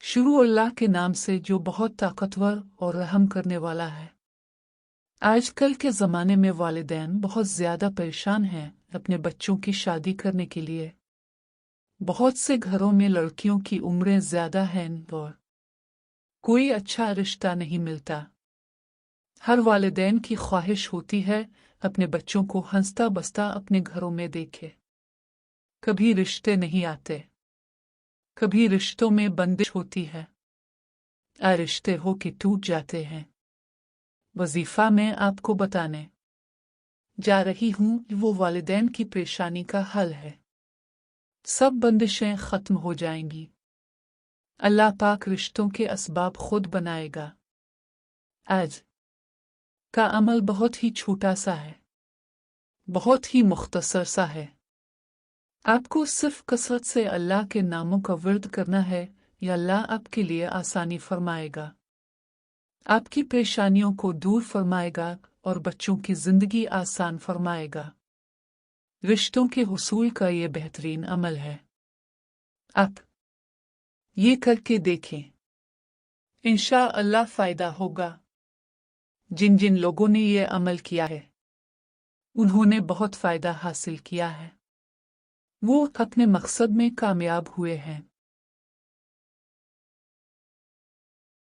शुरू अल्लाह के नाम से जो बहुत ताकतवर और रहम करने वाला है। आजकल के ज़माने में वालिदैन बहुत ज़्यादा परेशान हैं अपने बच्चों की शादी करने के लिए। बहुत से घरों में लड़कियों की उम्रें ज़्यादा हैं और कोई अच्छा रिश्ता नहीं मिलता। हर वालिदैन की ख्वाहिश होती है अपने बच्चों को हंसता बसता अपने घरों में देखे। कभी रिश्ते नहीं आते, कभी रिश्तों में बंदिश होती है, रिश्ते हो के टूट जाते हैं। वजीफा में आपको बताने जा रही हूँ वो वालिदैन की परेशानी का हल है। सब बंदिशें खत्म हो जाएंगी। अल्लाह पाक रिश्तों के असबाब खुद बनाएगा। आज का अमल बहुत ही छोटा सा है, बहुत ही मुख्तसर सा है। आपको सिर्फ कसरत से अल्लाह के नामों का विर्द करना है या अल्लाह आपके लिए आसानी फरमाएगा, आपकी परेशानियों को दूर फरमाएगा और बच्चों की जिंदगी आसान फरमाएगा। रिश्तों के हुसूल का ये बेहतरीन अमल है। आप ये करके देखें, इंशाअल्लाह फ़ायदा होगा। जिन जिन लोगों ने ये अमल किया है उन्होंने बहुत फ़ायदा हासिल किया है। वो अपने मकसद में कामयाब हुए हैं।